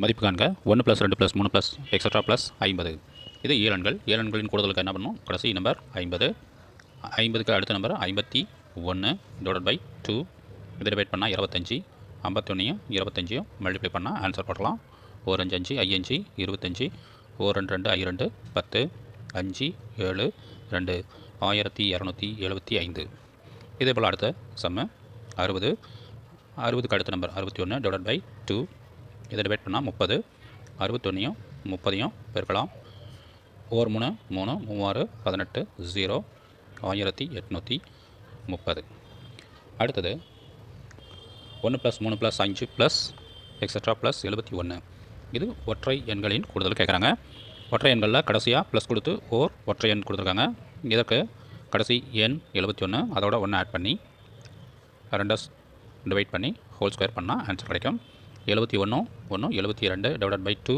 மதிப்பு காண்க 1 + 2 + 3 + எக்ஸெட்ரா + 50. இது ஏழெண்கள். ஏழெண்களின் கூடுதலுக்கு என்ன பண்ணணும்? கடைசி நம்பர் 50. 50க்கு அடுத்த நம்பர் 51 / 2. இதை டிவைட் பண்ணால் 25. 51 25 மல்டிப்ளை பண்ணால் ஆன்சர் போடலாம். 4 5 5 5 25. 4 2 2 2 10. 5 7 2 1275. இதே போல் அடுத்த சம்மு 60. 60க்கு அடுத்த நம்பர் 61 / 2. இதை டிவைட் பண்ணால் 30. 61 30 பெருக்கலாம். 4 3 3 3 18 0 1830. அடுத்தது 1 + 3 + 5 + எக்ஸெட்ரா + 71. இது ஒற்றை எண்களின் கூடுதல் கேட்குறாங்க. ஒற்றை எண்களில் கடைசியாக ப்ளஸ் கொடுத்து ஒற்றை எண் கொடுத்துருக்காங்க. இதற்கு கடைசி எண் 71 அதோட 1 ஆட் பண்ணி 2 டிவைட் பண்ணி ஹோல் ஸ்கொயர் பண்ணால் ஆன்சர் கிடைக்கும். 71 1 72 / 2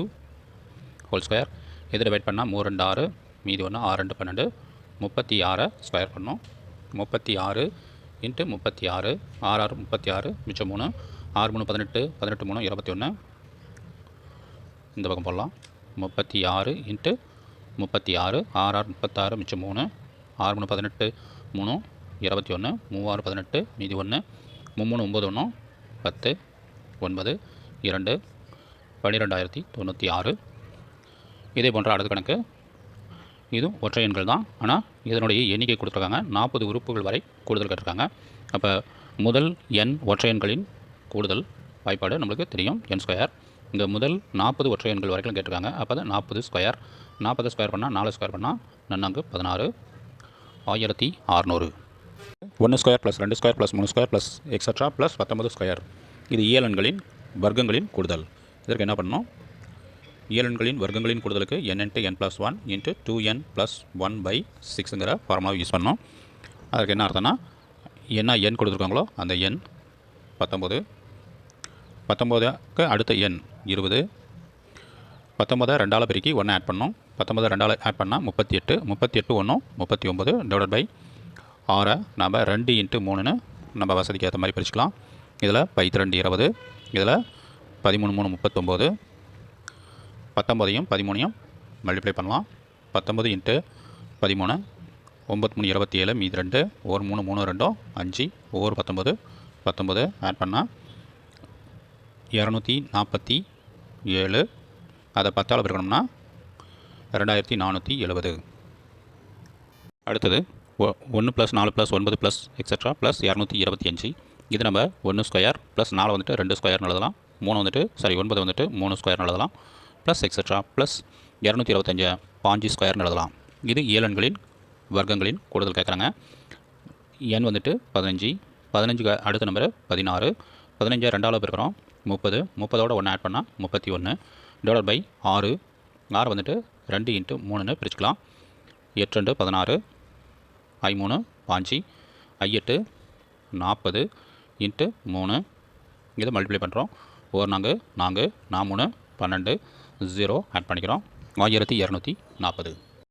ஹோல் ஸ்கொயர். இதை டிவைட் பண்ணால் 3 2 6 மீதி 1 6 2 12 36 ஸ்கொயர் பண்ணோம். 36 × 36 6 6 36 மிச்சம் 3 6 3 18 18 3 21. இந்த பக்கம் போடலாம். 36 × 36 6 6 36 மிச்சம் 3 6 3 18 3 21 3 6 18 மீதி 1 3 9 1 10 9 2 12096. இதே போன்ற அடுத்த கணக்கு. இதுவும் ஒற்றை எண்கள் தான். ஆனால் இதனுடைய எண்ணிக்கை கொடுத்துருக்காங்க. 40 உறுப்புகள் வரை கூடுதல் கேட்டிருக்காங்க. அப்போ முதல் எண் ஒற்றை எண்களின் கூடுதல் வாய்ப்பாடு நம்மளுக்கு தெரியும், n². இந்த முதல் 40 ஒற்றை எண்கள் வரைக்கும் கேட்டிருக்காங்க. அப்போ அது 40 ஸ்கொயர். 40 ஸ்கொயர் பண்ணால் 4 ஸ்கொயர் பண்ணால் 4 16 1600. 1² + 2² + 3² + எக்ஸெட்ரா + 19 ஸ்கொயர். இது இயலெண்களின் வர்க்கங்களின் கூடுதல். இதற்கு என்ன பண்ணணும்? இயலெண்களின் வர்க்கங்களின் கூடுதலுக்கு n × n + 1 × 2n + 1/6ங்கிற ஃபார்முலாவை யூஸ் பண்ணோம். அதுக்கு என்ன அர்த்தம்னா, என்ன எண் கொடுத்துருக்காங்களோ அந்த எண் 19. 19க்கு அடுத்த எண் 20. 19 2ஆல் பெருக்கி 1 ஆட் பண்ணோம். 19 2ஆல் ஆட் பண்ணால் 38. 38 1 39 / 6 நம்ம 2 × 3ன்னு நம்ம வசதிக்கு ஏற்ற மாதிரி பிரிச்சுக்கலாம். இதில் 2 20. இதில் 13 3 39. 19 13 மல்டிப்ளை பண்ணலாம். 19 × 13 9 3 27 மீதி 2 1 3 3 2 5 1 19 19 ஆட் பண்ணால் 247. அதை 10ஆல் பெருக்கணும்னா 2470. அடுத்தது 1 + 4 + 9 + எக்ஸெட்ரா + 225. இது நம்ம 1² + 4 வந்துட்டு 2² எழுதலாம். 9 வந்துட்டு 3² எழுதலாம். ப்ளஸ் எக்ஸெட்ரா ப்ளஸ் 225 5² எழுதலாம். இது ஏழெண்களின் வர்க்கங்களின் கூடுதல் கேட்குறாங்க. எண் வந்துட்டு 15. 15க்கு அடுத்த நம்பர் 16. 15 2ஆல் பெருக்கிறோம் 30. 30ஓட 1 ஆட் பண்ணால் 31 / 6. 6 வந்துட்டு 2 × 3ன்னு பிரிச்சுக்கலாம். 8 2 16 I3 5 I8 40 × 3. இதை மல்டிப்ளை பண்ணுறோம். 4 4 4 4 3 12 0 ஆட் பண்ணிக்கிறோம். 1240.